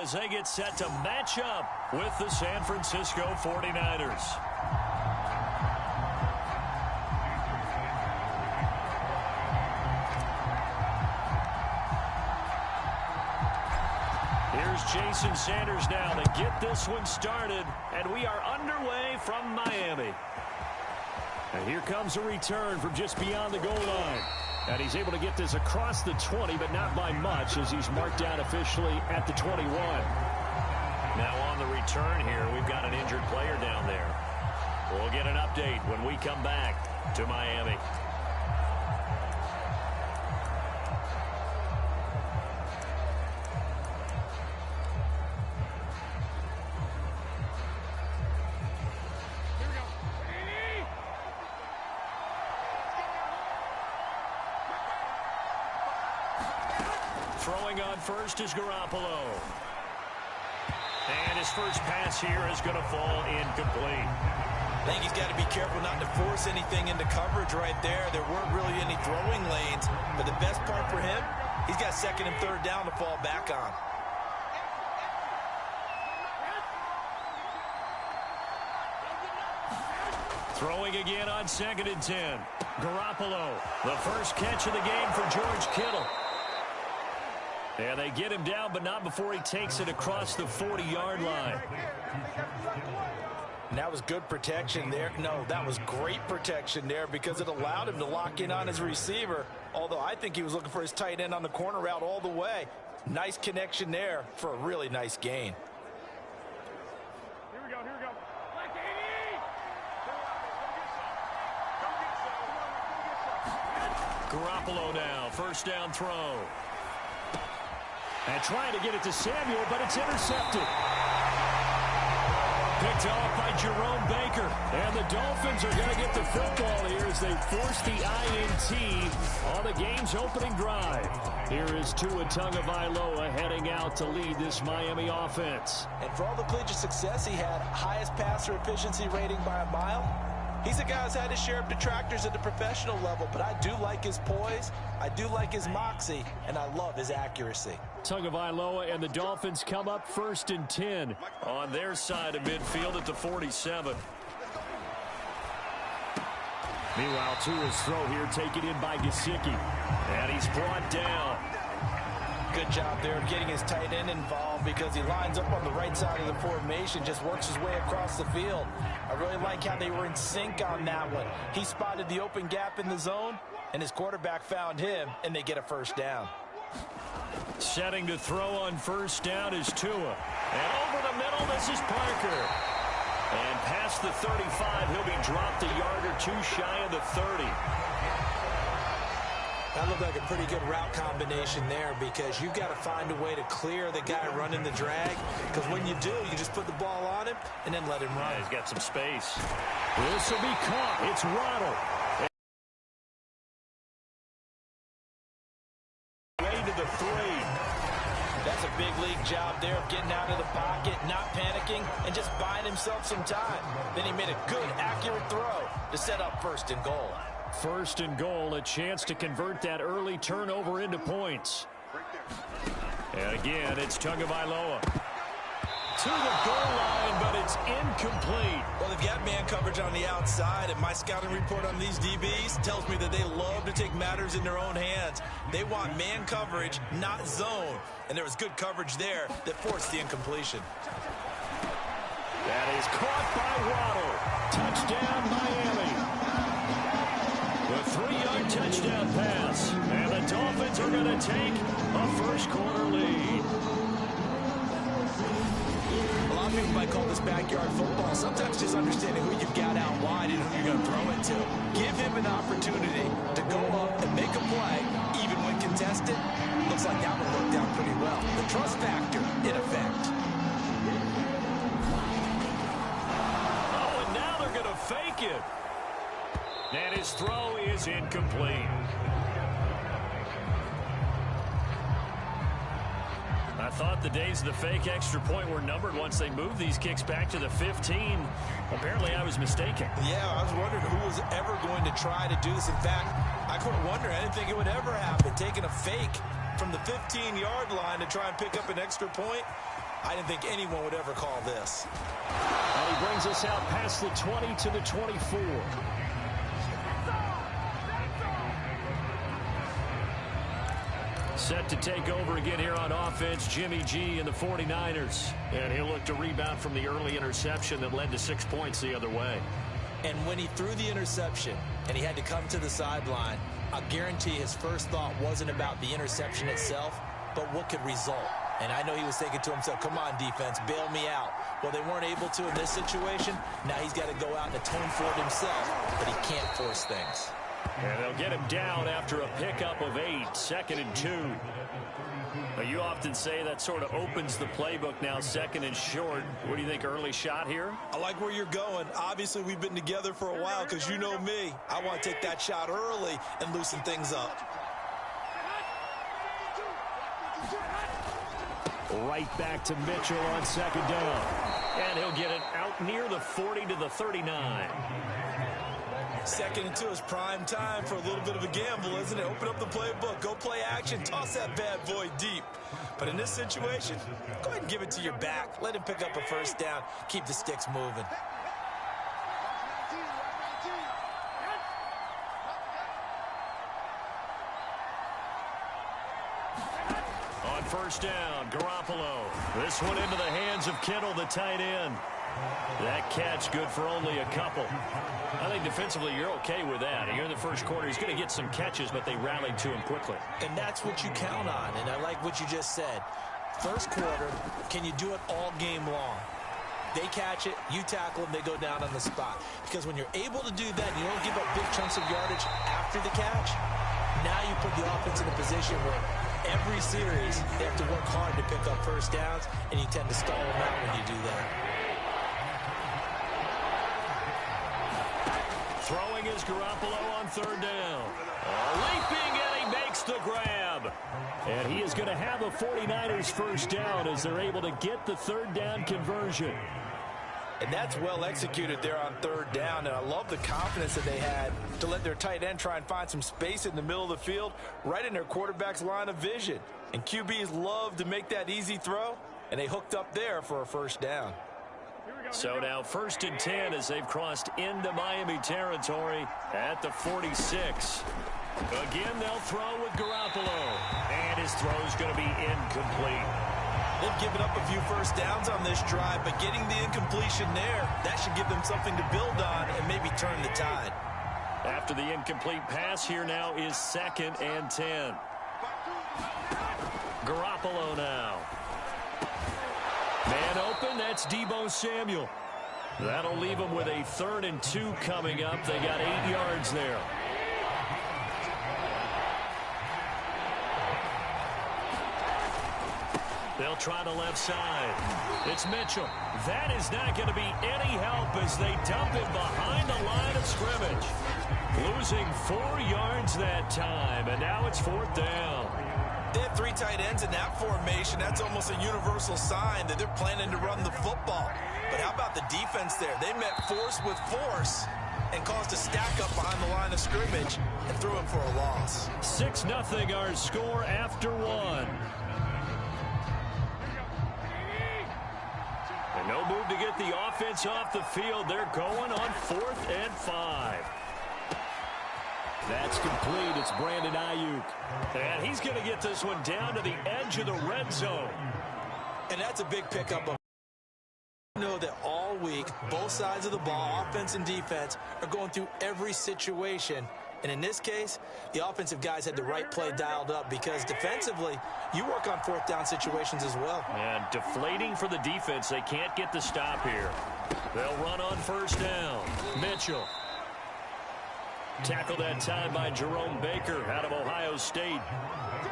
as they get set to match up with the San Francisco 49ers. Here's Jason Sanders now to get this one started, and we are underway from Miami. And here comes a return from just beyond the goal line. And he's able to get this across the 20, but not by much, as he's marked down officially at the 21. Now on the return here, we've got an injured player down there. We'll get an update when we come back to Miami. Throwing on first is Garoppolo. And his first pass here is going to fall incomplete. I think he's got to be careful not to force anything into coverage right there. There weren't really any throwing lanes. But the best part for him, he's got second and third down to fall back on. Throwing again on 2nd and 10. Garoppolo, the first catch of the game for George Kittle. And they get him down, but not before he takes it across the 40-yard line. And that was good protection there. No, that was great protection there because it allowed him to lock in on his receiver, although I think he was looking for his tight end on the corner route all the way. Nice connection there for a really nice gain. Here we go. Garoppolo now, first down throw. And trying to get it to Samuel, but it's intercepted. Picked off by Jerome Baker. And the Dolphins are going to get the football here as they force the INT on the game's opening drive. Here is Tua Tagovailoa heading out to lead this Miami offense. And for all the collegiate success he had, highest passer efficiency rating by a mile, he's a guy who's had his share of detractors at the professional level, but I do like his poise, I do like his moxie, and I love his accuracy. Tagovailoa and the Dolphins come up 1st and 10 on their side of midfield at the 47. Meanwhile, Tua's throw here taken in by Gesicki, and he's brought down. Good job there of getting his tight end involved because he lines up on the right side of the formation, just works his way across the field. I really like how they were in sync on that one. He spotted the open gap in the zone, and his quarterback found him, and they get a first down. Setting to throw on first down is Tua. And over the middle, this is Parker. And past the 35, he'll be dropped a yard or two shy of the 30. That looked like a pretty good route combination there because you've got to find a way to clear the guy running the drag. Because when you do, you just put the ball on him and then let him run. Yeah, he's got some space. This will be caught. It's Waddle. Way to the 3. That's a big league job there of getting out of the pocket, not panicking, and just buying himself some time. Then he made a good, accurate throw to set up 1st and goal. 1st and goal, a chance to convert that early turnover into points. And again, it's Tagovailoa. To the goal line, but it's incomplete. Well, they've got man coverage on the outside, and my scouting report on these DBs tells me that they love to take matters in their own hands. They want man coverage, not zone. And there was good coverage there that forced the incompletion. That is caught by Waddle. Touchdown, Miami. The 3-yard touchdown pass. And the Dolphins are going to take a first-quarter lead. A lot of people might call this backyard football. Sometimes just understanding who you've got out wide and who you're going to throw it to. Give him an opportunity to go up and make a play, even when contested. Looks like that one worked out pretty well. The trust factor in effect. Oh, and now they're going to fake it. And his throw is incomplete. I thought the days of the fake extra point were numbered once they moved these kicks back to the 15. Apparently, I was mistaken. Yeah, I was wondering who was ever going to try to do this. In fact, I couldn't wonder. I didn't think it would ever happen. Taking a fake from the 15-yard line to try and pick up an extra point. I didn't think anyone would ever call this. And he brings us out past the 20 to the 24. Set to take over again here on offense, Jimmy G and the 49ers. And he'll look to rebound from the early interception that led to 6 points the other way. And when he threw the interception and he had to come to the sideline, I guarantee his first thought wasn't about the interception itself, but what could result. And I know he was thinking to himself, come on, defense, bail me out. Well, they weren't able to in this situation. Now he's got to go out and atone for it himself, but he can't force things. And they'll get him down after a pickup of 8, 2nd and 2. Now, you often say that sort of opens the playbook now, 2nd and short. What do you think, early shot here? I like where you're going. Obviously, we've been together for a while because you know me. I want to take that shot early and loosen things up. Right back to Mitchell on 2nd down. And he'll get it out near the 40 to the 39. 2nd and 2 is prime time for a little bit of a gamble, isn't it? Open up the playbook, go play action, toss that bad boy deep. But in this situation, go ahead and give it to your back. Let him pick up a first down, keep the sticks moving. On 1st down, Garoppolo. This one into the hands of Kittle, the tight end. That catch good for only a couple. I think defensively you're okay with that. Here in the first quarter, he's going to get some catches, but they rallied to him quickly. And that's what you count on, and I like what you just said. First quarter, can you do it all game long? They catch it, you tackle them, they go down on the spot. Because when you're able to do that, you don't give up big chunks of yardage after the catch, now you put the offense in a position where every series they have to work hard to pick up first downs, and you tend to stall them out when you do that. Throwing is Garoppolo on 3rd down. Leaping, and he makes the grab. And he is going to have a 49ers first down as they're able to get the 3rd down conversion. And that's well executed there on 3rd down. And I love the confidence that they had to let their tight end try and find some space in the middle of the field, right in their quarterback's line of vision. And QBs love to make that easy throw, and they hooked up there for a first down. So now 1st and 10 as they've crossed into Miami territory at the 46. Again, they'll throw with Garoppolo. And his throw is going to be incomplete. They've given up a few first downs on this drive, but getting the incompletion there, that should give them something to build on and maybe turn the tide. After the incomplete pass, here now is 2nd and 10. Garoppolo now. Man open, that's Deebo Samuel. That'll leave them with a 3rd and 2 coming up. They got 8 yards there. They'll try the left side. It's Mitchell. That is not going to be any help as they dump him behind the line of scrimmage. Losing 4 yards that time, and now it's 4th down. They have 3 tight ends in that formation. That's almost a universal sign that they're planning to run the football. But how about the defense there? They met force with force and caused a stack up behind the line of scrimmage and threw him for a loss. 6-0 our score after 1. And no move to get the offense off the field. They're going on 4th and 5. That's complete. It's Brandon Ayuk. And he's going to get this one down to the edge of the red zone. And that's a big pickup. I know that all week, both sides of the ball, offense and defense, are going through every situation. And in this case, the offensive guys had the right play dialed up because defensively, you work on 4th down situations as well. And deflating for the defense. They can't get the stop here. They'll run on 1st down. Mitchell. Tackled that time by Jerome Baker out of Ohio State.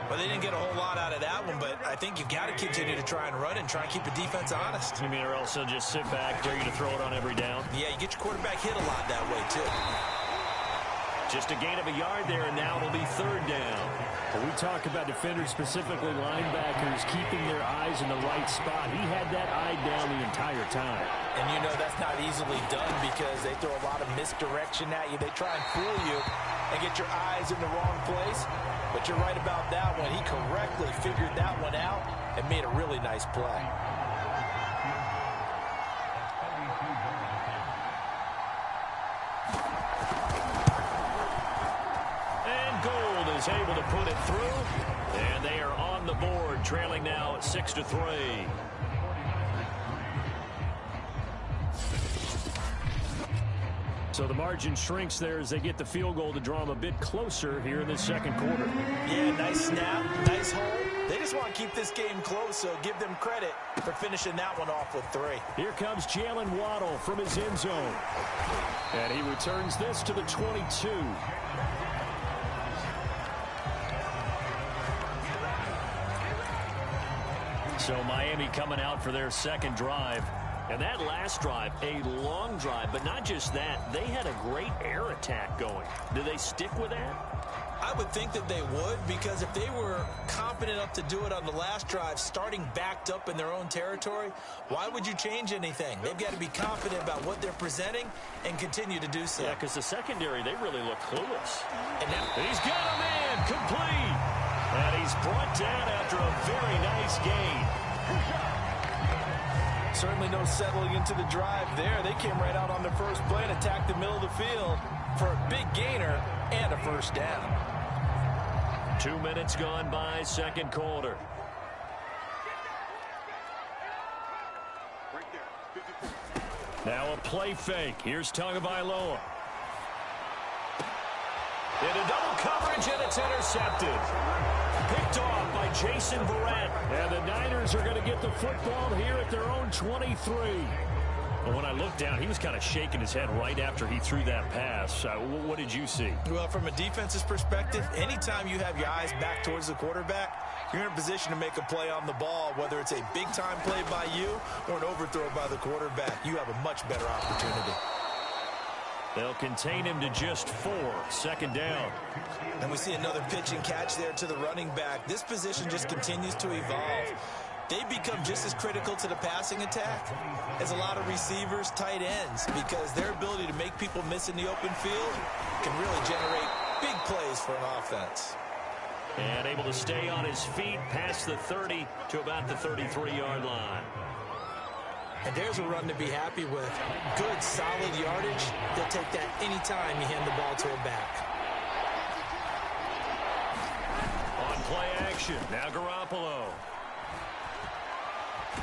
Well, they didn't get a whole lot out of that one, but I think you've got to continue to try and run and try and keep the defense honest. You mean, or else they'll just sit back, dare you to throw it on every down? Yeah, you get your quarterback hit a lot that way, too. Just a gain of a yard there, and now it'll be 3rd down. When we talk about defenders, specifically linebackers, keeping their eyes in the right spot, he had that eye down the entire time. And you know that's not easily done because they throw a lot of misdirection at you. They try and fool you and get your eyes in the wrong place. But you're right about that one. He correctly figured that one out and made a really nice play. is able to put it through, and they are on the board, trailing now 6-3. So the margin shrinks there as they get the field goal to draw them a bit closer here in the second quarter. Yeah, nice snap, nice hole. They just want to keep this game close, so give them credit for finishing that one off with 3. Here comes Jalen Waddle from his end zone. And he returns this to the 22. So Miami coming out for their second drive. And that last drive, a long drive, but not just that. They had a great air attack going. Do they stick with that? I would think that they would, because if they were confident enough to do it on the last drive, starting backed up in their own territory, why would you change anything? They've got to be confident about what they're presenting and continue to do so. Yeah, because the secondary, they really look clueless. And he's got a man complete. And he's brought down after a very nice gain. Certainly no settling into the drive there. They came right out on the first play and attacked the middle of the field for a big gainer and a first down. 2 minutes gone by, second quarter. Now a play fake. Here's Tagovailoa. Into double coverage, and it's intercepted. Picked off by Jason Verrett. And the Niners are going to get the football here at their own 23. But when I looked down, he was kind of shaking his head right after he threw that pass. What did you see? Well, from a defense's perspective, anytime you have your eyes back towards the quarterback, you're in a position to make a play on the ball, whether it's a big-time play by you or an overthrow by the quarterback. You have a much better opportunity. They'll contain him to just 4. Second down. And we see another pitch and catch there to the running back. This position just continues to evolve. They become just as critical to the passing attack as a lot of receivers, tight ends, because their ability to make people miss in the open field can really generate big plays for an offense. And able to stay on his feet past the 30 to about the 33-yard line. And there's a run to be happy with. Good, solid yardage. They'll take that anytime you hand the ball to a back. On play action, now Garoppolo.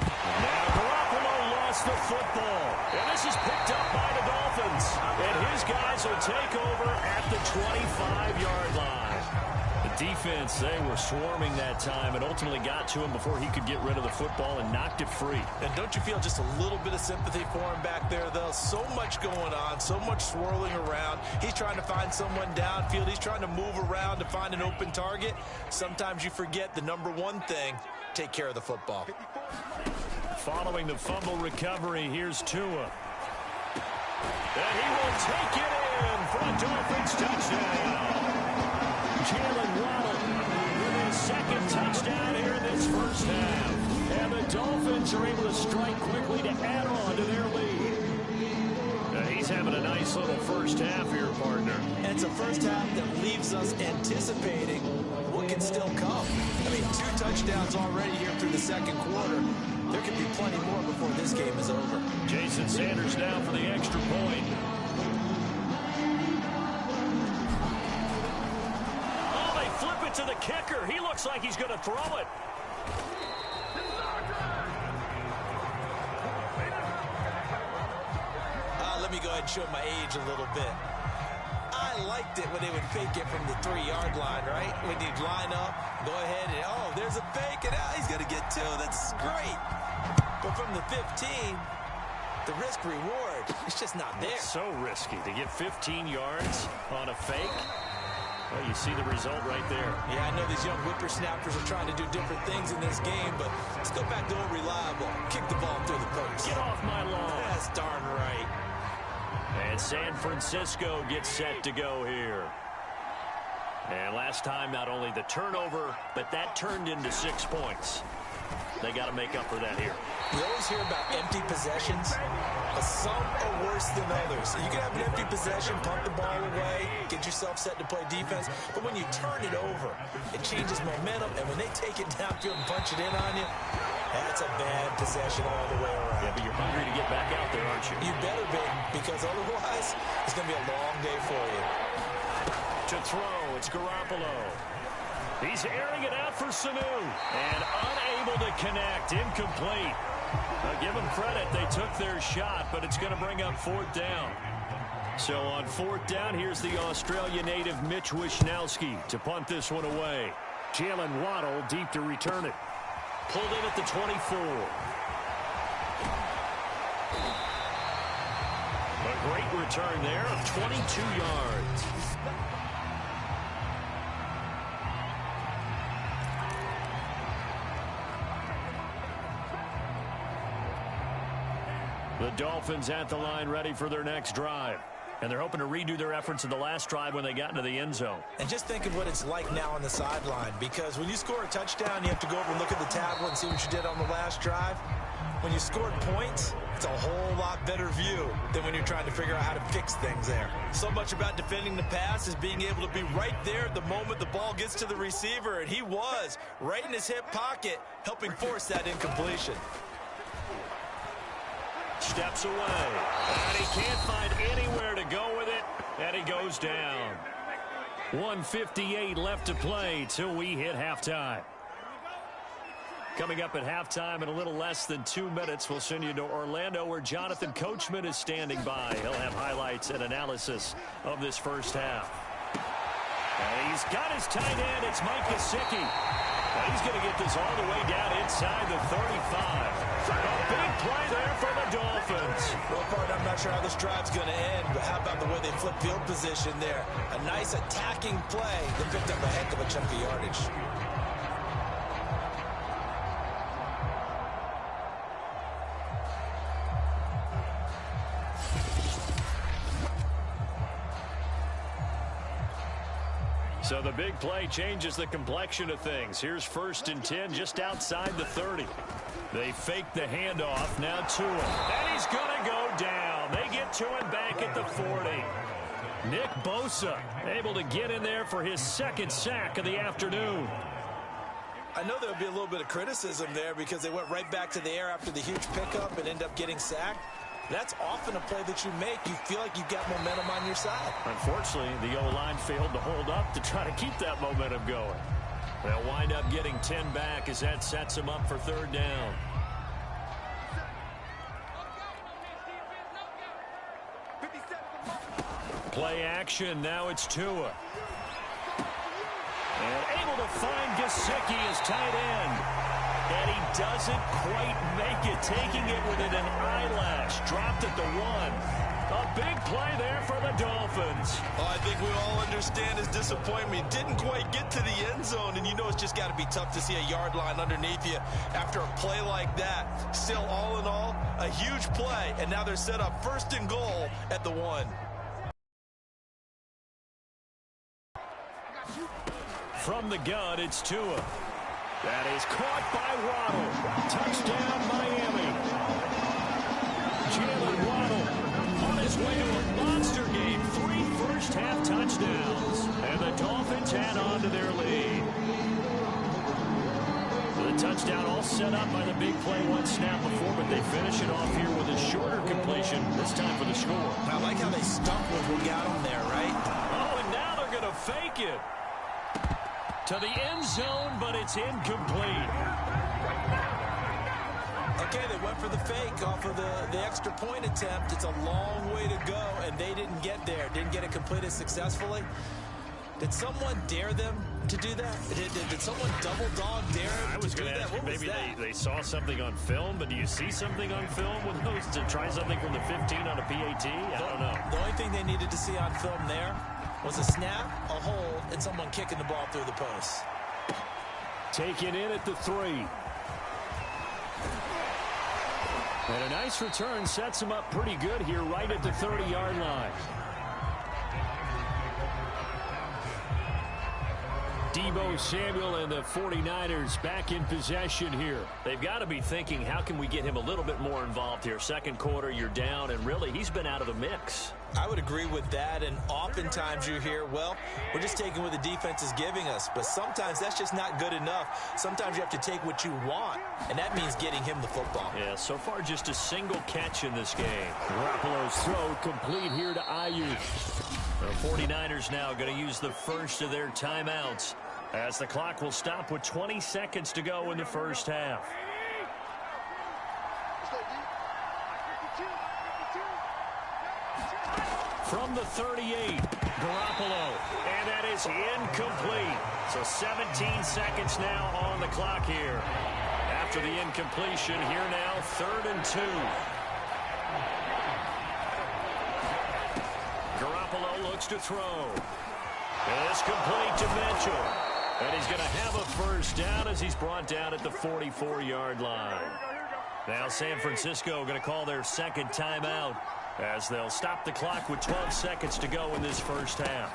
Now Garoppolo lost the football. And this is picked up by the Dolphins. And his guys will take over at the 25-yard line. The defense, they were swarming that time and ultimately got to him before he could get rid of the football and knocked it free. And don't you feel just a little bit of sympathy for him back there, though? So much going on, so much swirling around. He's trying to find someone downfield. He's trying to move around to find an open target. Sometimes you forget the number one thing, take care of the football. Following the fumble recovery, here's Tua. And he will take it in for a Dolphins touchdown. Jalen Waddle with his second touchdown here in this first half. And the Dolphins are able to strike quickly to add on to their lead. He's having a nice little first half here, partner. And it's a first half that leaves us anticipating what can still come. I mean, 2 touchdowns already here through the second quarter. There could be plenty more before this game is over. Jason Sanders now for the extra point. Oh, they flip it to the kicker. He looks like he's going to throw it. Let me go ahead and show my age a little bit. I liked it when they would fake it from the 3-yard line, right? When you'd line up, go ahead and, oh, there's a fake, and he's going to get 2. That's great. But from the 15, the risk-reward, it's just not there. It's so risky to get 15 yards on a fake. Well, you see the result right there. Yeah, I know these young whippersnappers are trying to do different things in this game, but let's go back to old reliable. Kick the ball through the post. Get off my lawn. That's darn right. And San Francisco gets set to go here. And last time, not only the turnover, but that turned into 6 points. They got to make up for that here. You always hear about empty possessions, but some are worse than others. You can have an empty possession, pump the ball away, get yourself set to play defense, but when you turn it over, it changes momentum, and when they take it downfield and punch it in on you, that's a bad possession all the way around. Yeah, but you're hungry to get back out there, aren't you? You better be, because otherwise, it's going to be a long day for you. To throw, it's Garoppolo. He's airing it out for Sanu. And unable to connect. Incomplete. Now give them credit. They took their shot, but it's going to bring up 4th down. So on 4th down, here's the Australia native Mitch Wishnowsky to punt this one away. Jalen Waddle deep to return it. Pulled in at the 24. A great return there of 22 yards. The Dolphins at the line ready for their next drive. And they're hoping to redo their efforts in the last drive when they got into the end zone. And just think of what it's like now on the sideline, because when you score a touchdown, you have to go over and look at the tablet and see what you did on the last drive. When you scored points, it's a whole lot better view than when you're trying to figure out how to fix things there. So much about defending the pass is being able to be right there at the moment the ball gets to the receiver, and he was right in his hip pocket, helping force that incompletion. Steps away, and he can't find anywhere to go with it, and he goes down. 1:58 left to play till we hit halftime. Coming up at halftime in a little less than 2 minutes, we'll send you to Orlando, where Jonathan Coachman is standing by. He'll have highlights and analysis of this first half. And he's got his tight end. It's Mike Gesicki. He's going to get this all the way down inside the 35. A big play there for the Dolphins. Well, partner, I'm not sure how this drive's going to end, but how about the way they flip field position there? A nice attacking play that picked up a heck of a chunk of yardage. So the big play changes the complexion of things. Here's 1st and 10 just outside the 30. They fake the handoff now to him. And he's going to go down. They get to him back at the 40. Nick Bosa able to get in there for his 2nd sack of the afternoon. I know there would be a little bit of criticism there because they went right back to the air after the huge pickup and end up getting sacked. That's often a play that you make. You feel like you've got momentum on your side. Unfortunately, the O-line failed to hold up to try to keep that momentum going. They'll wind up getting 10 back as that sets them up for 3rd down. Play action. Now it's Tua. And able to find Gesicki as tight end. And he doesn't quite make it, taking it within an eyelash. Dropped at the 1. A big play there for the Dolphins. Oh, I think we all understand his disappointment. Didn't quite get to the end zone, and you know it's just got to be tough to see a yard line underneath you after a play like that. Still, all in all, a huge play, and now they're set up 1st and goal at the 1. From the gun, it's Tua. That is caught by Waddle. Touchdown, Miami. Jalen Waddle on his way to a monster game. 3 first-half touchdowns. And the Dolphins add on to their lead. The touchdown all set up by the big play 1 snap before, but they finish it off here with a shorter completion, this time for the score. I like how they stuck with who got them there, right? Oh, and now they're going to fake it. To the end zone, but it's incomplete. Okay, they went for the fake off of the extra point attempt. It's a long way to go, and they didn't get there. Didn't get it completed successfully. Did someone dare them to do that? Did someone double dog dare them I was going to ask you, maybe they saw something on film, but do you see something on film with those to try something from the 15 on a PAT? I don't know. The only thing they needed to see on film there was a snap, a hold, and someone kicking the ball through the post. Taken in at the 3. And a nice return sets him up pretty good here right at the 30-yard line. Deebo Samuel and the 49ers back in possession here. They've got to be thinking, how can we get him a little bit more involved here? 2nd quarter, you're down, and really, he's been out of the mix. I would agree with that, and oftentimes you hear, well, we're just taking what the defense is giving us, but sometimes that's just not good enough. Sometimes you have to take what you want, and that means getting him the football. Yeah, so far just a single catch in this game. Garoppolo's throw complete here to Ayuk. The 49ers now going to use the first of their timeouts as the clock will stop with 20 seconds to go in the first half. From the 38, Garoppolo, and that is incomplete. So 17 seconds now on the clock here. After the incompletion, here now, 3rd and 2. Garoppolo looks to throw. It's complete to Mitchell. And he's going to have a first down as he's brought down at the 44-yard line. Now San Francisco going to call their second timeout as they'll stop the clock with 12 seconds to go in this first half.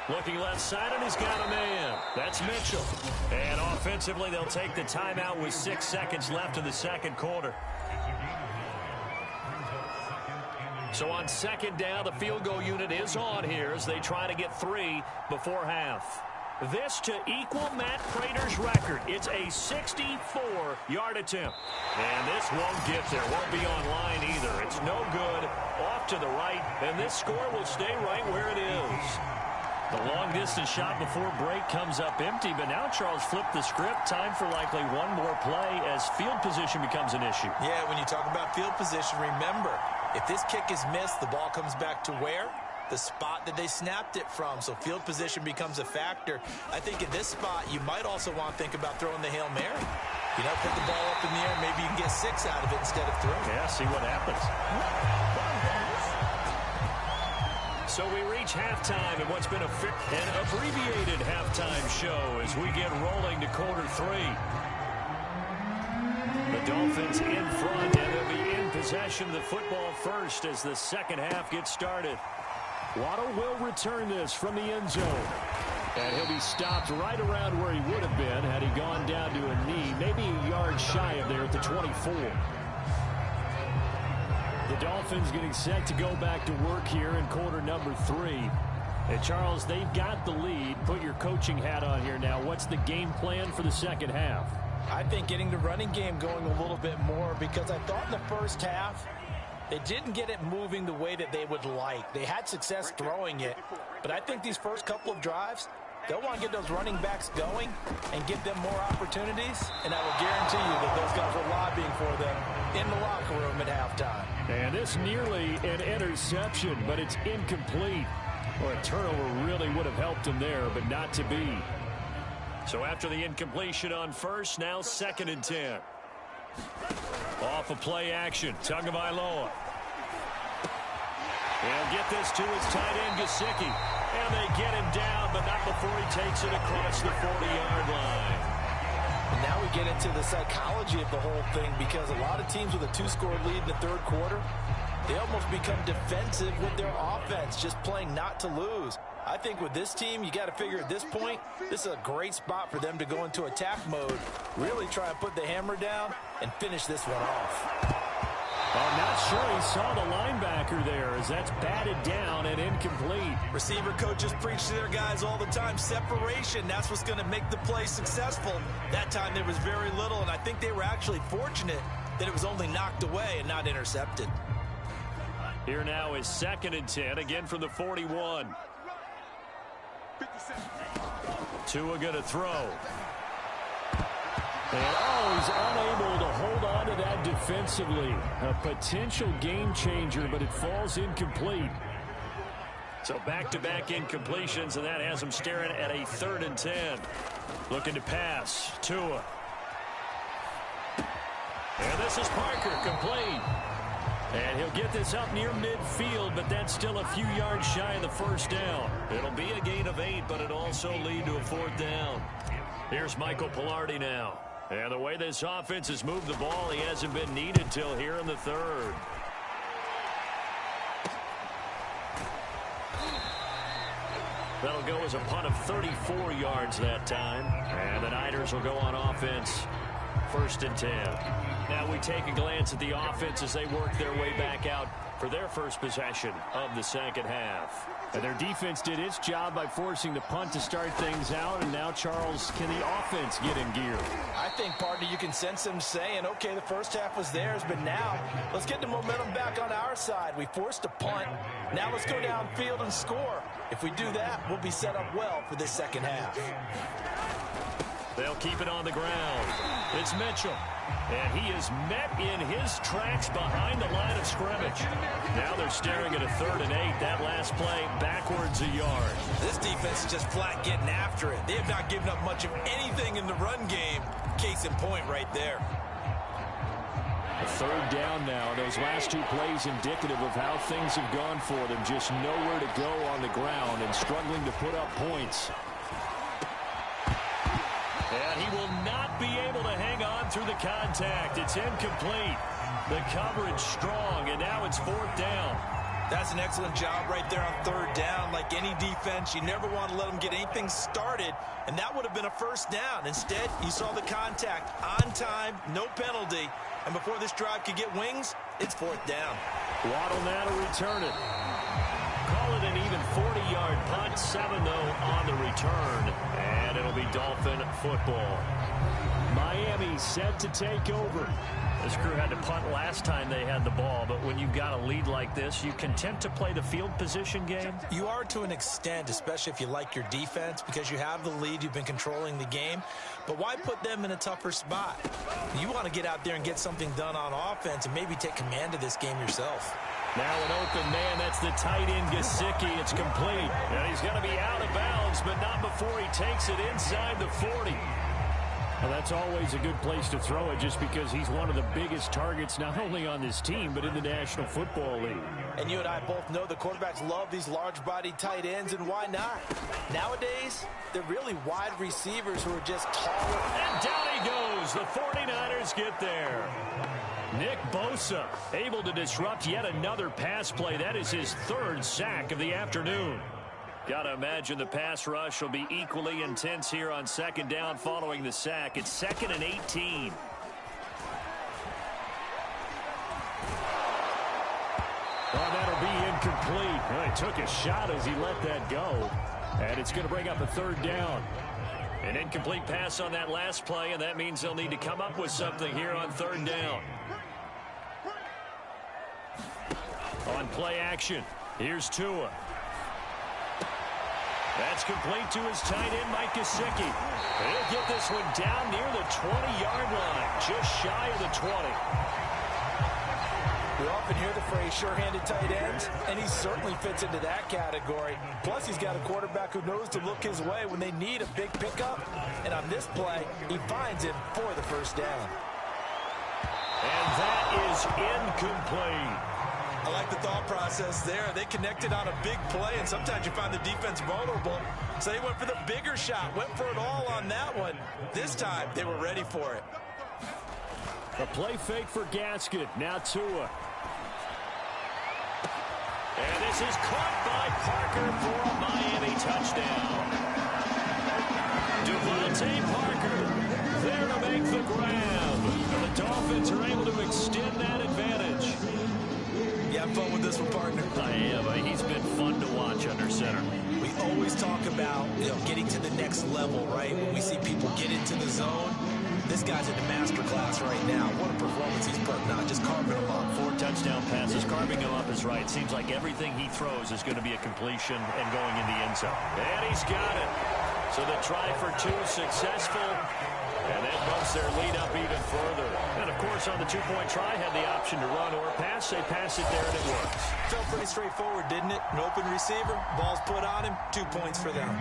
Looking left side, and he's got a man. That's Mitchell. And offensively, they'll take the timeout with 6 seconds left in the second quarter. So on second down, the field goal unit is on here as they try to get 3 before half. This to equal Matt Prater's record. It's a 64-yard attempt. And this won't get there. Won't be online either. It's no good. Off to the right. And this score will stay right where it is. The long-distance shot before break comes up empty. But now Charles flipped the script. Time for likely one more play as field position becomes an issue. Yeah, when you talk about field position, remember, if this kick is missed, the ball comes back to where? The spot that they snapped it from. So field position becomes a factor. I think in this spot, you might also want to think about throwing the Hail Mary. You know, put the ball up in the air. Maybe you can get 6 out of it instead of 3. Yeah, see what happens. So we reach halftime in what's been an abbreviated halftime show as we get rolling to quarter 3. The Dolphins in front, and they'll be in possession of the football first as the second half gets started. Waddle will return this from the end zone. And he'll be stopped right around where he would have been had he gone down to a knee, maybe a yard shy of there at the 24. The Dolphins getting set to go back to work here in quarter number 3. And Charles, they've got the lead. Put your coaching hat on here now. What's the game plan for the second half? I think getting the running game going a little bit more, because I thought in the first half they didn't get it moving the way that they would like. They had success throwing it, but I think these first couple of drives, they'll want to get those running backs going and give them more opportunities, and I will guarantee you that those guys are lobbying for them in the locker room at halftime. And this nearly an interception, but it's incomplete. Well, a turnover really would have helped him there, but not to be. So after the incompletion on first, now 2nd and 10. Off of play action, Tagovailoa. He'll get this to his tight end, Gesicki. And they get him down, but not before he takes it across the 40-yard line. And now we get into the psychology of the whole thing, because a lot of teams with a 2-score lead in the third quarter, they almost become defensive with their offense, just playing not to lose. I think with this team, you got to figure at this point, this is a great spot for them to go into attack mode, really try and put the hammer down and finish this one off. I'm not sure he saw the linebacker there as that's batted down and incomplete. Receiver coaches preach to their guys all the time. Separation, that's what's going to make the play successful. That time there was very little, and I think they were actually fortunate that it was only knocked away and not intercepted. Here now is 2nd and 10, again from the 41. Tua going to throw. And he's unable to hold on to that defensively. A potential game changer, but it falls incomplete. So back-to-back incompletions, and that has him staring at a 3rd and 10. Looking to pass. Tua. And this is Parker, complete. And he'll get this up near midfield, but that's still a few yards shy of the first down. It'll be a gain of 8, but it'll also lead to a 4th down. Here's Michael Pilardi now. And the way this offense has moved the ball, he hasn't been needed till here in the 3rd. That'll go as a punt of 34 yards that time. And the Niners will go on offense 1st and 10. Now we take a glance at the offense as they work their way back out for their first possession of the second half. And their defense did its job by forcing the punt to start things out. And now, Charles, can the offense get in gear? I think, partner, you can sense them saying, okay, the first half was theirs, but now let's get the momentum back on our side. We forced a punt. Now let's go downfield and score. If we do that, we'll be set up well for this second half. They'll keep it on the ground. It's Mitchell. And he is met in his tracks behind the line of scrimmage. Now they're staring at a 3rd and 8. That last play backwards a yard. This defense is just flat getting after it. They have not given up much of anything in the run game. Case in point right there. A 3rd down now. Those last 2 plays indicative of how things have gone for them. Just nowhere to go on the ground and struggling to put up points. And he will not be able to hang on through the contact. It's incomplete. The coverage strong, and now it's 4th down. That's an excellent job right there on 3rd down. Like any defense, you never want to let them get anything started, and that would have been a 1st down. Instead, you saw the contact on time, no penalty, and before this drive could get wings, it's 4th down. Waddle now to return it. Call it an even 40-yard punt. 7, though, on the return. And it'll be Dolphin football. Miami set to take over. This crew had to punt last time they had the ball, but when you've got a lead like this, you content to play the field position game? You are to an extent, especially if you like your defense, because you have the lead, you've been controlling the game. But why put them in a tougher spot? You want to get out there and get something done on offense and maybe take command of this game yourself. Now an open man, that's the tight end, Gesicki. It's complete. And he's going to be out of bounds, but not before he takes it inside the 40. Well, that's always a good place to throw it just because he's one of the biggest targets not only on this team but in the National Football League. And you and I both know the quarterbacks love these large-bodied tight ends, and why not? Nowadays, they're really wide receivers who are just taller. And down he goes. The 49ers get there. Nick Bosa able to disrupt yet another pass play. That is his 3rd sack of the afternoon. Got to imagine the pass rush will be equally intense here on 2nd down following the sack. It's 2nd and 18. Oh, that'll be incomplete. Well, he took a shot as he let that go. And it's going to bring up a 3rd down. An incomplete pass on that last play, and that means they'll need to come up with something here on 3rd down. On play action, here's Tua. That's complete to his tight end, Mike Gesicki. He'll get this one down near the 20-yard line, just shy of the 20. We often hear the phrase sure-handed tight ends, and he certainly fits into that category. Plus, he's got a quarterback who knows to look his way when they need a big pickup. And on this play, he finds it for the 1st down. And that is incomplete. I like the thought process there. They connected on a big play, and sometimes you find the defense vulnerable. So they went for the bigger shot, went for it all on that one. This time, they were ready for it. A play fake for Gaskin. Now Tua. And this is caught by Parker for a Miami touchdown. Devontae Parker there to make the grab. And the Dolphins are able to extend that advantage. You have fun with this one, partner? I am. He's been fun to watch under center. We always talk about, getting to the next level, right? When we see people get into the zone, this guy's in the master class right now. What a performance he's putting on, just carving them up. 4 touchdown passes, carving him up is right. Seems like everything he throws is going to be a completion and going in the end zone. And he's got it. So the try for 2 successful. And that bumps their lead up even further. And, of course, on the 2-point try, had the option to run or pass. They pass it there, and it works. Felt pretty straightforward, didn't it? An open receiver, ball's put on him, 2 points for them.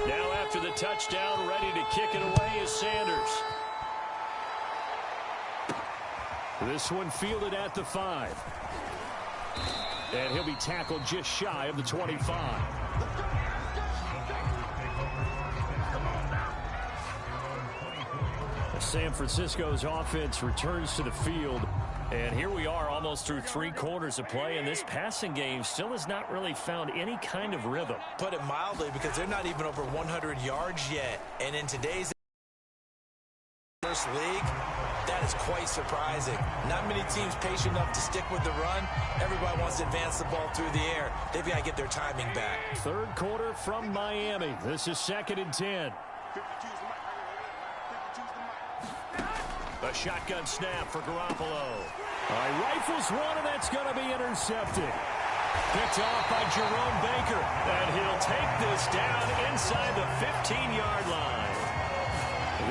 Now after the touchdown, ready to kick it away is Sanders. This one fielded at the 5. And he'll be tackled just shy of the 25. San Francisco's offense returns to the field, And here we are almost through 3 quarters of play, and this passing game still has not really found any kind of rhythm. Put it mildly, because they're not even over 100 yards yet. And in today's first league, that is quite surprising. Not many teams patient enough to stick with the run. Everybody wants to advance the ball through the air. They've got to get their timing back. 3rd quarter from Miami. This is 2nd and 10. A shotgun snap for Garoppolo. Rifles one, and that's going to be intercepted. Picked off by Jerome Baker. And he'll take this down inside the 15-yard line.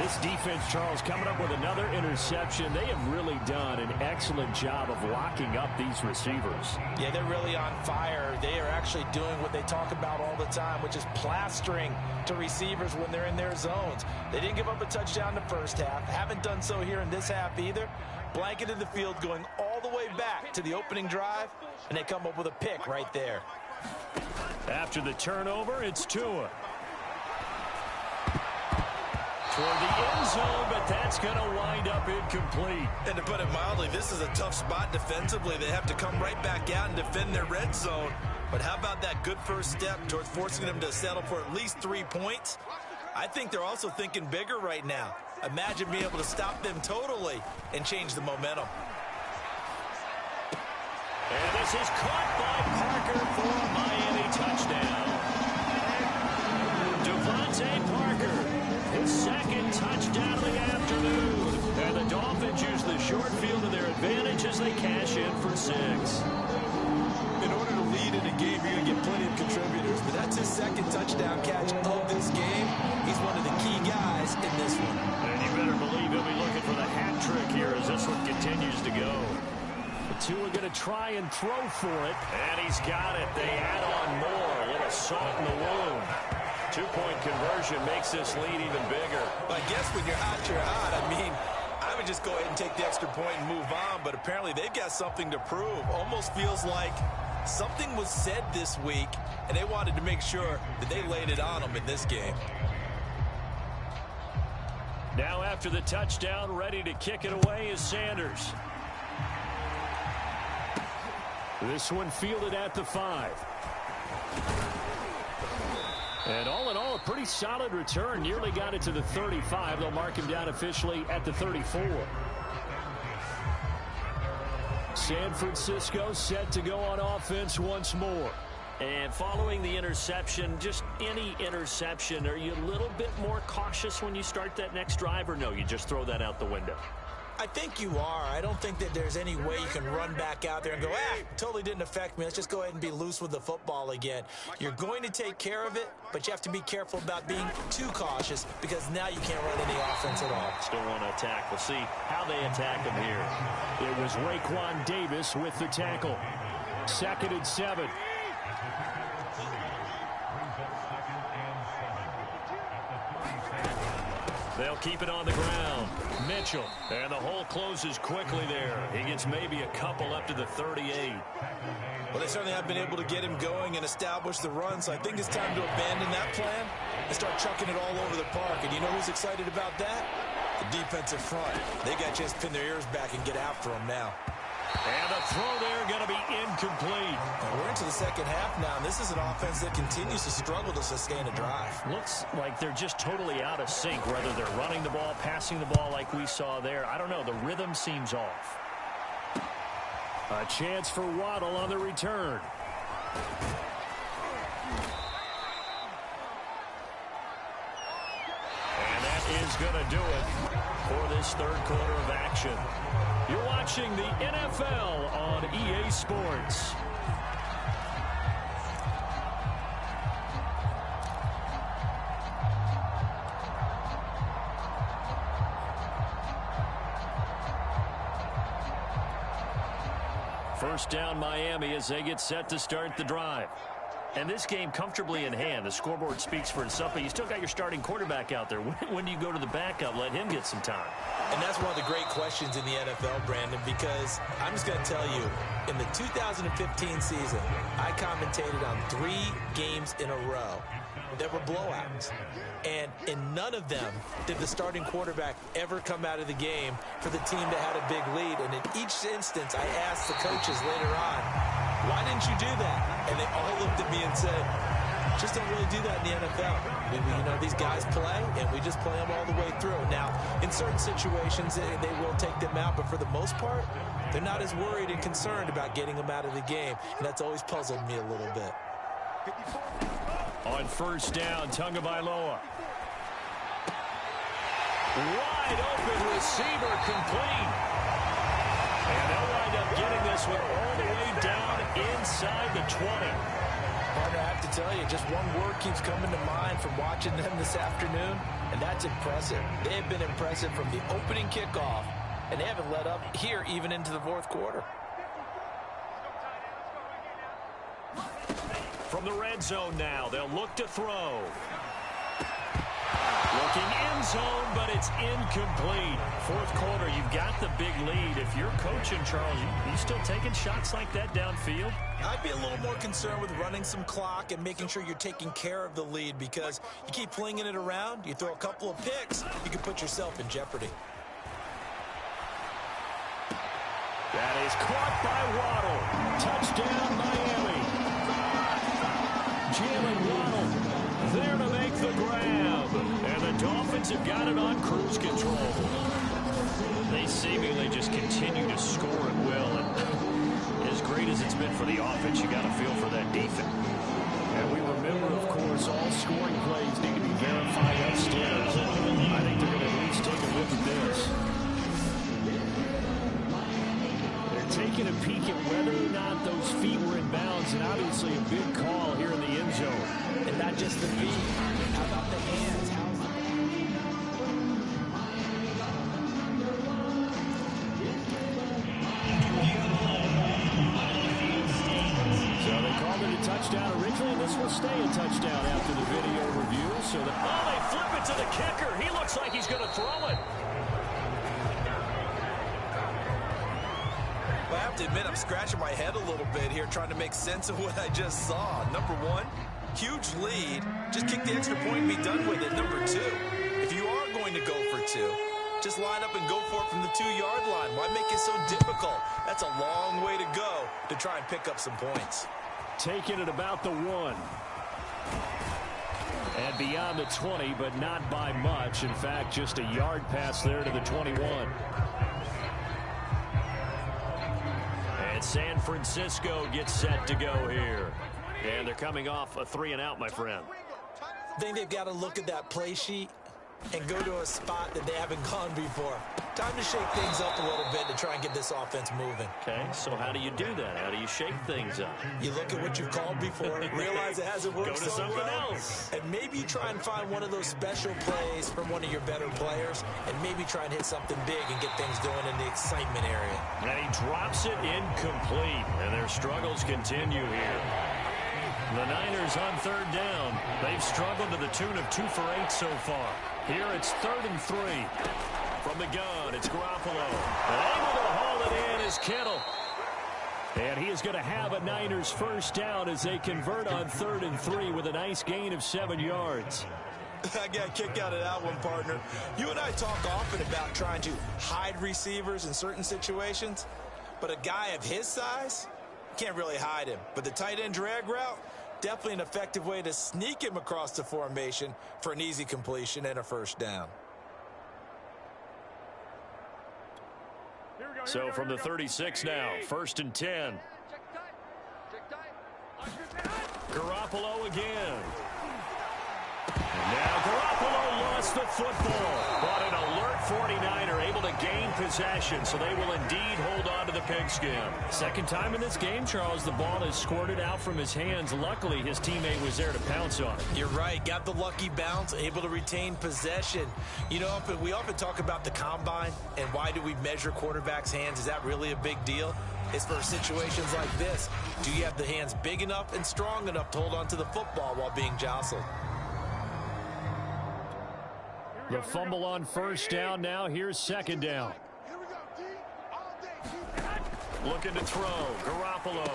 This defense, Charles, coming up with another interception. They have really done an excellent job of locking up these receivers. Yeah, they're really on fire. They are actually doing what they talk about all the time, which is plastering to receivers when they're in their zones. They didn't give up a touchdown in the first half. Haven't done so here in this half either. Blanketed the field going all the way back to the opening drive, and they come up with a pick right there. After the turnover, it's Tua. Toward the end zone, but that's going to wind up incomplete. And to put it mildly, this is a tough spot defensively. They have to come right back out and defend their red zone. But how about that good first step towards forcing them to settle for at least 3 points? I think they're also thinking bigger right now. Imagine being able to stop them totally and change the momentum. And this is caught by Parker for a Miami touchdown. Devontae Parker. His 2nd touchdown of the afternoon. And the Dolphins use the short field to their advantage as they cash in for 6. In order to lead in a game, you're going to get plenty of contributors. But that's his 2nd touchdown catch of this game. He's one of the key guys in this one. And you better believe he'll be looking for the hat trick here as this one continues to go. The two are going to try and throw for it. And he's got it. They add on more. A little salt in the wound. 2-point conversion makes this lead even bigger. But I guess when you're hot, you're hot. I mean, I would just go ahead and take the extra point and move on, but apparently they've got something to prove. Almost feels like something was said this week, and they wanted to make sure that they laid it on them in this game. Now after the touchdown, ready to kick it away is Sanders. This one fielded at the 5. And all in all, a pretty solid return. Nearly got it to the 35. They'll mark him down officially at the 34. San Francisco set to go on offense once more. And following the interception, just any interception, are you a little bit more cautious when you start that next drive, or no, you just throw that out the window? I think you are. I don't think that there's any way you can run back out there and go, totally didn't affect me. Let's just go ahead and be loose with the football again. You're going to take care of it, but you have to be careful about being too cautious because now you can't run any offense at all. Still want to attack. We'll see how they attack him here. It was Raekwon Davis with the tackle. 2nd and 7. They'll keep it on the ground. Mitchell. And the hole closes quickly there. He gets maybe a couple up to the 38. Well, they certainly have been able to get him going and establish the run, so I think it's time to abandon that plan and start chucking it all over the park. And you know who's excited about that? The defensive front. They got a chance to pin their ears back and get after him now. And the throw there going to be incomplete. And we're into the 2nd half now, and this is an offense that continues to struggle to sustain a drive. Looks like they're just totally out of sync, whether they're running the ball, passing the ball like we saw there. I don't know. The rhythm seems off. A chance for Waddle on the return. And that is going to do it for this 3rd quarter of action. You're watching the NFL on EA Sports. First down Miami as they get set to start the drive. And this game comfortably in hand. The scoreboard speaks for itself, but you still got your starting quarterback out there. When do you go to the backup? Let him get some time. And that's one of the great questions in the NFL, Brandon, because I'm just going to tell you, in the 2015 season, I commentated on 3 games in a row that were blowouts. And in none of them did the starting quarterback ever come out of the game for the team that had a big lead. And in each instance, I asked the coaches later on, why didn't you do that? And they all looked at me and said, just don't really do that in the NFL. You know, these guys play, and we just play them all the way through. Now, in certain situations, they will take them out, but for the most part, they're not as worried and concerned about getting them out of the game, and that's always puzzled me a little bit. On first down, Tagovailoa. Wide open receiver, complete. And they'll wind up getting this one all the way down inside the 20. Partner, I have to tell you, just one word keeps coming to mind from watching them this afternoon, and that's impressive. They have been impressive from the opening kickoff, and they haven't let up here even into the fourth quarter. From the red zone now, they'll look to throw. Looking end zone, but it's incomplete. Fourth quarter, you've got the big lead. If you're coaching, Charles, you still taking shots like that downfield? I'd be a little more concerned with running some clock and making sure you're taking care of the lead, because you keep flinging it around, you throw a couple of picks, you can put yourself in jeopardy. That is caught by Waddle. Touchdown, Miami. Jalen Waddle there to make the grab. And the Dolphins have got it on cruise control. They seemingly just continue to score at will. And as great as it's been for the offense, you got to feel for that defense. And we remember, of course, all scoring plays need to be verified upstairs. I think they're going to at least take a look at this. Taking a peek at whether or not those feet were in bounds, and obviously a big call here in the end zone. And not just the feet. How about the hands? So they called it a touchdown originally, and this will stay a touchdown after the video review. So they flip it to the kicker. He looks like he's going to throw it. I have to admit, I'm scratching my head a little bit here trying to make sense of what I just saw. Number one, huge lead. Just kick the extra point and be done with it. Number two, if you are going to go for two, just line up and go for it from the 2-yard line. Why make it so difficult? That's a long way to go to try and pick up some points. Taking it about the 1. And beyond the 20, but not by much. In fact, just a yard pass there to the 21. San Francisco gets set to go here. And they're coming off a 3-and-out, my friend. I think they've got to look at that play sheet and go to a spot that they haven't gone before. Time to shake things up a little bit to try and get this offense moving. Okay, so how do you do that? How do you shake things up? You look at what you've called before, realize it hasn't worked so well. Go to something else. And maybe you try and find one of those special plays from one of your better players, and maybe try and hit something big and get things going in the excitement area. And he drops it incomplete, and their struggles continue here. The Niners on third down. They've struggled to the tune of 2 for 8 so far. Here it's 3rd and 3. From the gun, it's Garoppolo. And able to haul it in is Kittle. And he is going to have a Niners first down as they convert on 3rd and 3 with a nice gain of 7 yards. I got a kick out of that one, partner. You and I talk often about trying to hide receivers in certain situations, but a guy of his size, can't really hide him. But the tight end drag route, definitely an effective way to sneak him across the formation for an easy completion and a first down. So from the 36 now, 1st and 10. Garoppolo again. And now Garoppolo lost the football. But an alert 49er able to gain possession, so they will indeed hold on to the pigskin. Second time in this game, Charles, the ball has squirted out from his hands. Luckily, his teammate was there to pounce on it. You're right. Got the lucky bounce, able to retain possession. You know, we often talk about the combine and why do we measure quarterbacks' hands. Is that really a big deal? It's for situations like this. Do you have the hands big enough and strong enough to hold on to the football while being jostled? The fumble on first down now. Here's 2nd down. Looking to throw. Garoppolo.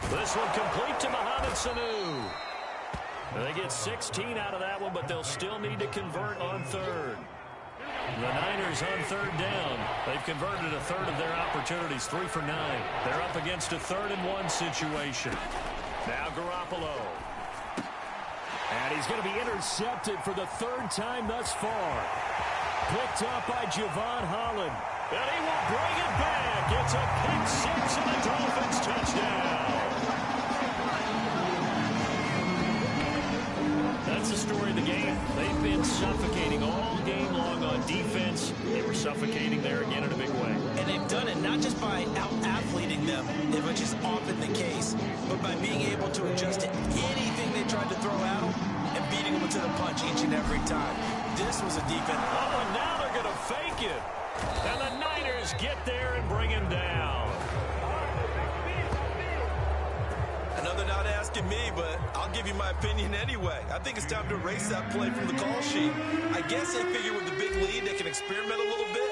This one complete to Mohamed Sanu. They get 16 out of that one, but they'll still need to convert on third. The Niners on third down. They've converted a third of their opportunities, 3 for 9. They're up against a 3rd-and-1 situation. Now Garoppolo. And he's going to be intercepted for the 3rd time thus far. Picked up by Javon Holland. And he will bring it back. It's a pick 6 and a Dolphins touchdown. That's the story of the game. They've been suffocating all game long on defense. They were suffocating there again in a big way. And they've done it not just by out-athleting them, which is often the case, but by being able to adjust to anything they tried to throw at them and beating them to the punch each and every time. This was a defense. Oh, and now they're going to fake it. And the Niners get there and bring him down. I know they're not asking me, but I'll give you my opinion anyway. I think it's time to erase that play from the call sheet. I guess they figure with the big lead they can experiment a little bit.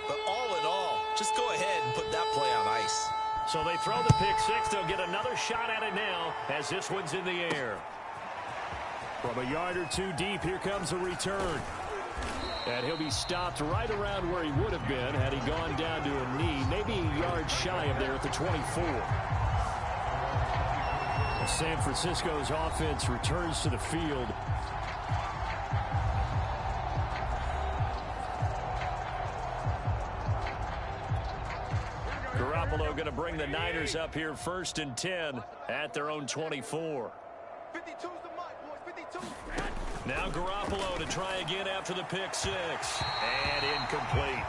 But all in all, just go ahead and put that play on ice. So they throw the pick 6. They'll get another shot at it now as this one's in the air. From a yard or 2 deep, here comes a return. And he'll be stopped right around where he would have been had he gone down to a knee, maybe a yard shy of there at the 24. San Francisco's offense returns to the field. Garoppolo going to bring the Niners up here 1st and 10 at their own 24. 52's the mark, boys. 52. Now Garoppolo to try again after the pick 6. And incomplete.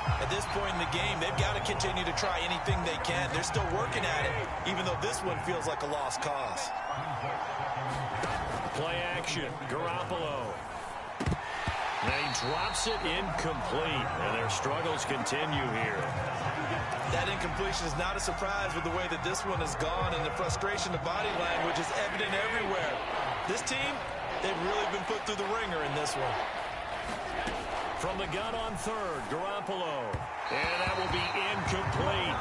At this point in the game, they've got to continue to try anything they can. They're still working at it, even though this one feels like a lost cause. Play action. Garoppolo. And he drops it incomplete. And their struggles continue here. That incompletion is not a surprise with the way that this one has gone, and the frustration of body language is evident everywhere. This team, they've really been put through the ringer in this one. From the gun on third, Garoppolo. And that will be incomplete.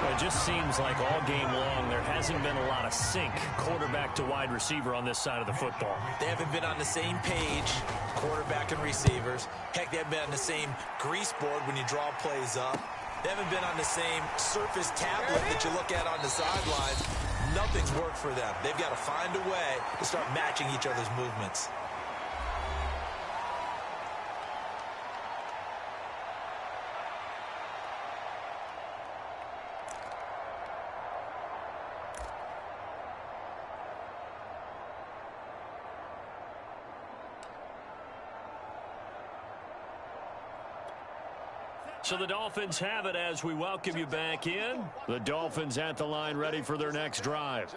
It just seems like all game long there hasn't been a lot of sync quarterback to wide receiver on this side of the football. They haven't been on the same page, quarterback and receivers. Heck, they haven't been on the same grease board when you draw plays up. They haven't been on the same surface tablet that you look at on the sidelines. Nothing's worked for them. They've got to find a way to start matching each other's movements. So the Dolphins have it as we welcome you back in. The Dolphins at the line ready for their next drive.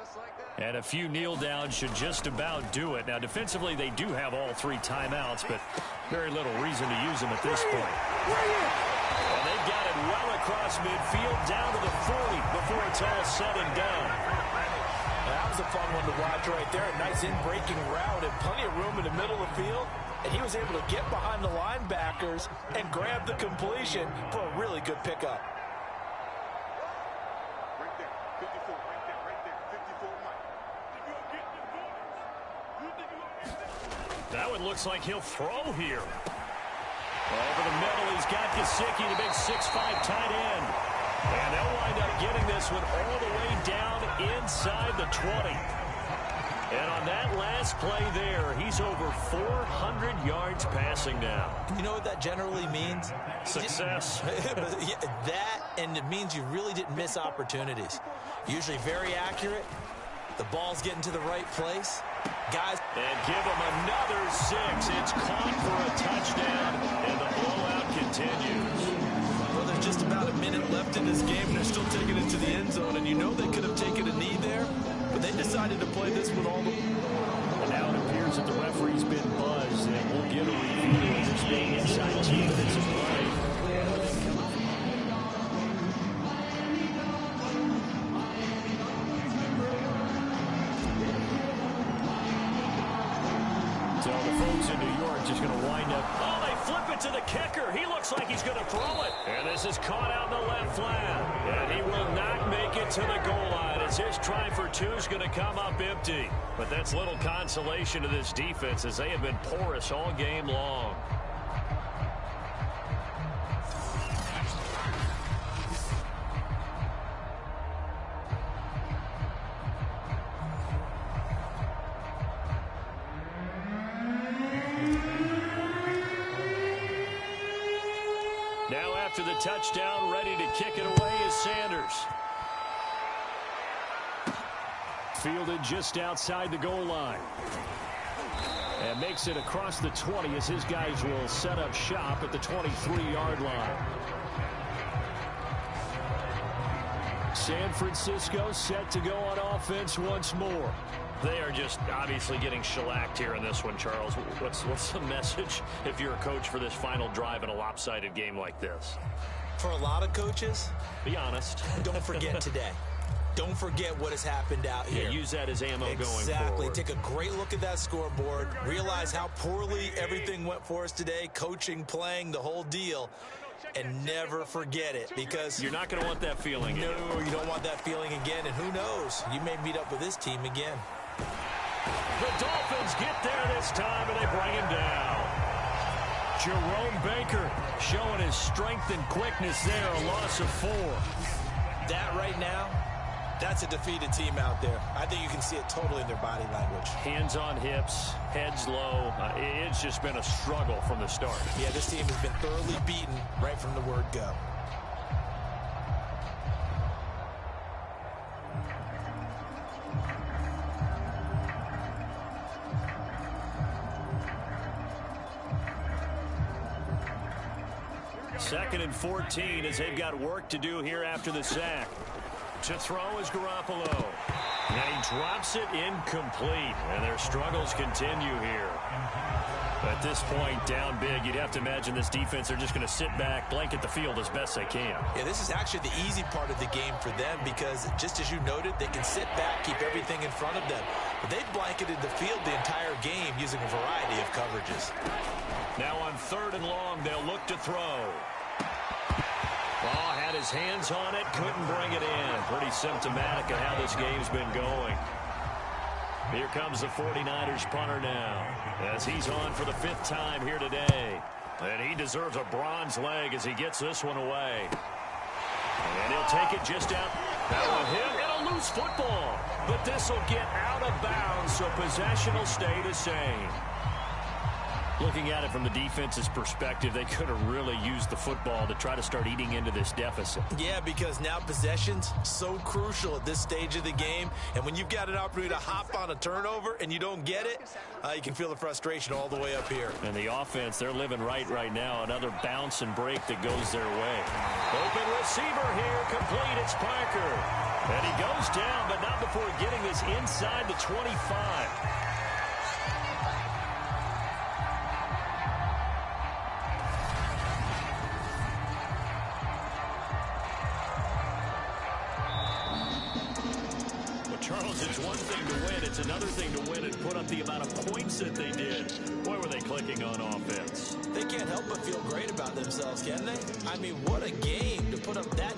And a few kneel downs should just about do it. Now defensively they do have all 3 timeouts, but very little reason to use them at this point. And they've got it well across midfield down to the 40 before it's all said and done. That was a fun one to watch right there. A nice in-breaking route and plenty of room in the middle of the field. And he was able to get behind the linebackers and grab the completion for a really good pickup. Right there. 54. Right there. Right there. 54, Mike. That one looks like he'll throw here. Over the middle, he's got Gesicki, the big 6'5" tight end. And they'll wind up getting this one all the way down inside the 20. And on that last play there, he's over 400 yards passing now. You know what that generally means? Success. Yeah, that, and it means you really didn't miss opportunities. Usually very accurate. The ball's getting to the right place. Guys. And give him another 6. It's caught for a touchdown, and the blowout continues. Well, there's just about a minute left in this game, and they're still taking it to the end zone. And you know they could have taken a knee there, but they decided to play this one all the way. And now it appears that the referee's been buzzed, and we'll get a review of this being inside 2 minutes of play. So the folks in New York just going to wind up. Oh, they flip it to the kicker. He looks like he's going to throw it. And this is caught out in the left flat. And he will not make it to the goal line as his try for two is going to come up empty. But that's little consolation to this defense as they have been porous all game long. Now after the touchdown, ready to kick it away is Sanders. Fielded just outside the goal line. And makes it across the 20 as his guys will set up shop at the 23-yard line. San Francisco set to go on offense once more. They are just obviously getting shellacked here in this one, Charles. What's the message if you're a coach for this final drive in a lopsided game like this? For a lot of coaches, be honest. Don't forget today. Don't forget what has happened out here. Yeah, use that as ammo going forward. Exactly. Take a great look at that scoreboard. Realize how poorly everything went for us today. Coaching, playing, the whole deal. And never forget it, because you're not going to want that feeling again. No, you don't want that feeling again. And who knows? You may meet up with this team again. The Dolphins get there this time, and they bring him down. Jerome Baker showing his strength and quickness there, a loss of 4. That right now, that's a defeated team out there. I think you can see it totally in their body language. Hands on hips, heads low. It's just been a struggle from the start. Yeah, this team has been thoroughly beaten right from the word go. Second and 14 as they've got work to do here after the sack. To throw is Garoppolo. And he drops it incomplete. And their struggles continue here. At this point, down big, you'd have to imagine this defense are just going to sit back, blanket the field as best they can. Yeah, this is actually the easy part of the game for them because, just as you noted, they can sit back, keep everything in front of them. But they've blanketed the field the entire game using a variety of coverages. Now on 3rd and long, they'll look to throw. Ball had his hands on it, couldn't bring it in. Pretty symptomatic of how this game's been going. Here comes the 49ers punter now, as he's on for the 5th time here today. And he deserves a bronze leg as he gets this one away. And he'll take it just out. That will hit and a loose football. But this will get out of bounds, so possession will stay the same. Looking at it from the defense's perspective, they could have really used the football to try to start eating into this deficit. Yeah, because now possession's so crucial at this stage of the game. And when you've got an opportunity to hop on a turnover and you don't get it, you can feel the frustration all the way up here. And the offense, they're living right now. Another bounce and break that goes their way. Open receiver here, complete. It's Parker. And he goes down, but not before getting this inside the 25. Charles, it's one thing to win. It's another thing to win and put up the amount of points that they did. Boy, were they clicking on offense. They can't help but feel great about themselves, can they? I mean, what a game to put up that